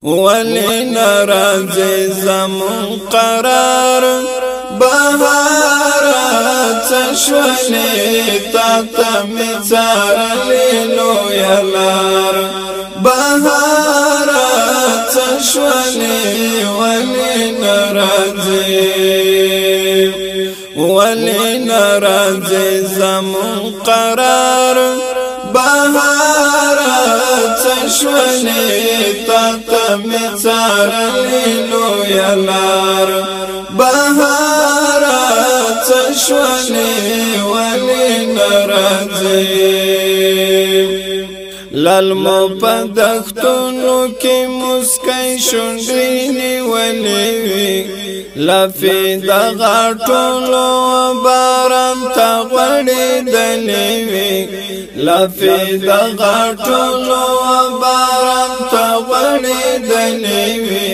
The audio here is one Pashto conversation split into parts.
ولی نرازی زمون قرار بهارات شولی تا می چارلی لویلار بهارات شولی ولی نرازی زمون قرار بهارات شولی تا می چارلی لویلار بهارات شولی ولی نرازی لالمو پدختونو کی مسکی شونډینی ولی وی لفی دغټونو باران تا غړې دلی وی لفی دغټونو باران تا غړې دلی وی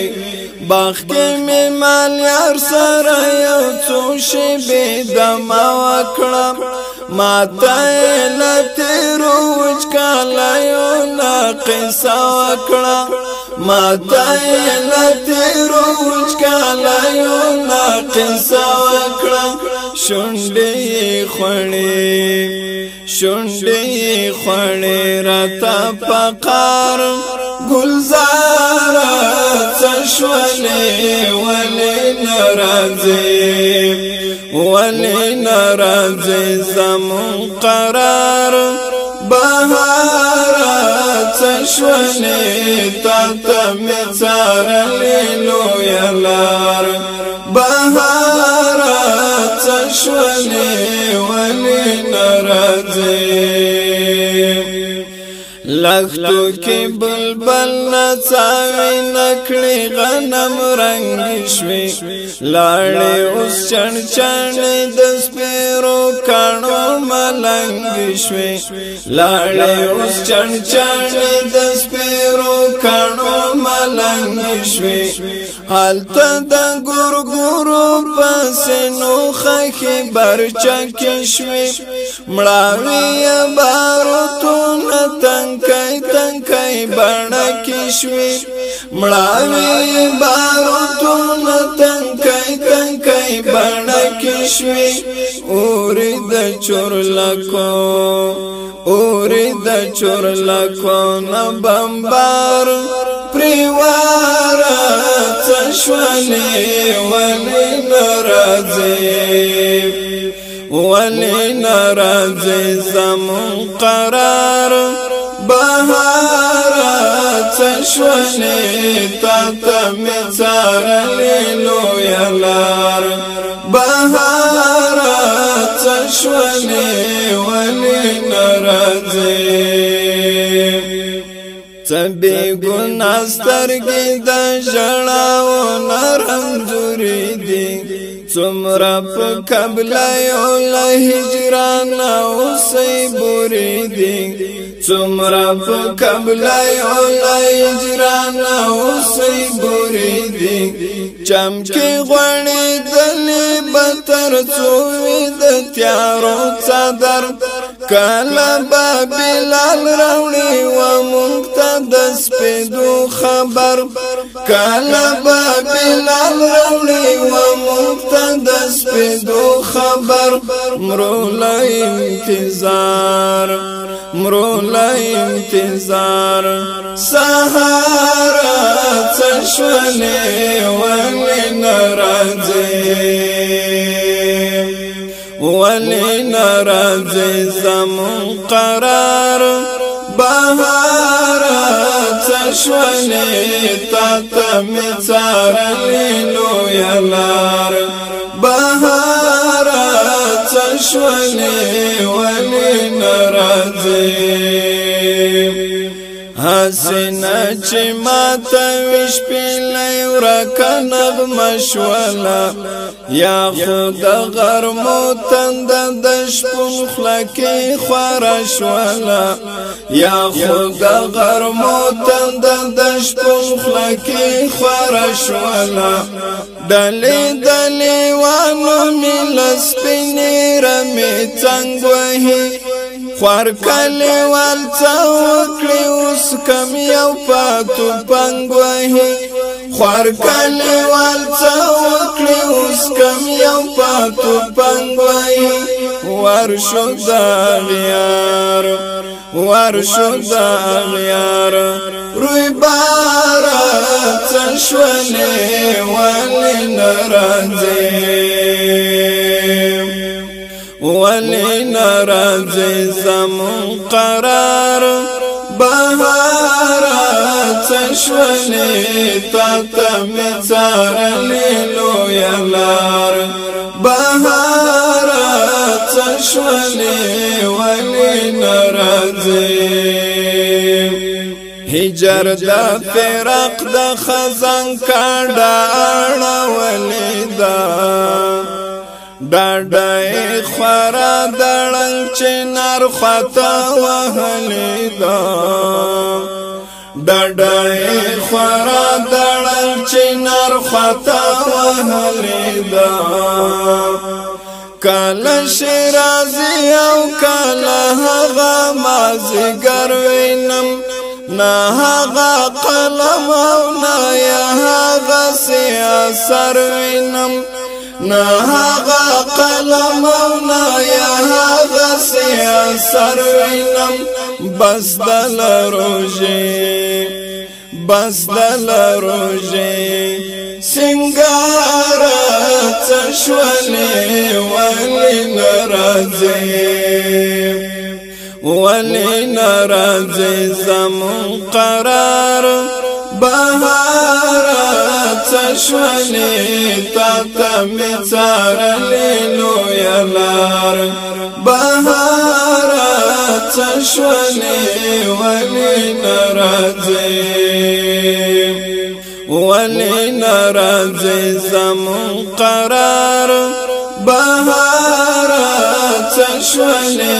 باغ کې می مال یار سره یو څو شی به دم وکړم ماته لتیرو وچکاله یو ناقص وکړم ماته لتیرو وچکاله یو ناقص وکړم شونډې خړې راته پقار گلزارا چشولی ولی نرازی زمون قرار بهارا چشولی تا می چارلی لویلار بهارا چشولی ولی نرازی لختو کی بلبل نڅاوي نکړي غنم رنگ شوي لاړې اوس چن د سپیرو کانو ملنګ شوي لاړې اوس چن د سپیرو کانو ملنګ شوي حالته د ګورګورو پسې نو خخي برچک شوي مړاوي بارو تو تنکای بڼکې شوي مړاوي باروتون تنکای بڼکې شوي اوري د چورلکو نه بمبار پریواره چشولی ولی نرازی زمون قرار بهارات شولی تا می چارلی لویلار بهارات شولی ولی نرازی تبی گناسترگی دا جڑاو نرم دوری دی څومره په قبله یو له هجران اوسې بورې دي څومره په قبله یو له هجران اوسې بورې دي چمکې غوړې دلې بتر څوې د تیارو څادر کله به بلال راوړي و مونږ ته د سپېدو خبر کله به بلال راوړي و مونږ ته د سپېدو خبر مرو له انتظار سهارا چشولی ولی نرازی زمون قرار بهارات شولی تا می چارلی لویلار بهارات شولی ولی نرازی حسینه چې ماته وش پیلای ورکه نغمه شوله یا خود غرمو تند د شپون خوله کې خوره شوله یا خود غرمو تند د شپون خوله کې خوره شوله دلی وانو می لسپینې رمې څنګ وهي خوار کلی والڅه وکړي اوس کم یو پاتو پنګوهي خوار کلی والڅه وکړي اوس کم یو پاتو پنګوهي ورشو د غیار ورشو د غیار روی بارا څشولې ولې ناراضي ولې ناراضي زمون قرار بهار څشولې تا ته مې څارلې لویه لار بهار څشولې ولې ناراضي هجر دا فراق دا خزان کاډا اړولې دا ډاډای خورا دړنګ چنار خطا وهلې دا ډاډای خورا دړنګ چنار خطا وهلې دا کله شرازي او کله هغه مازیګر وینم نه هغه قلم او نه هغه سیاست وینم نه هغه قلم او نه هغه سیاست وینم بس دل روزي بس دل روزي سنگار څشولې ولې ناراضي ولې ناراضي زمون قرار بهار څشولې تا ته مې څارلې لویه لار بهار څشولې ولې ناراضي ولې ناراضي زمون قرار بهار څشولې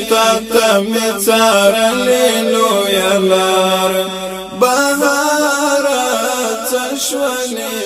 تا ته مې څارلې لویه لار بهار څشولې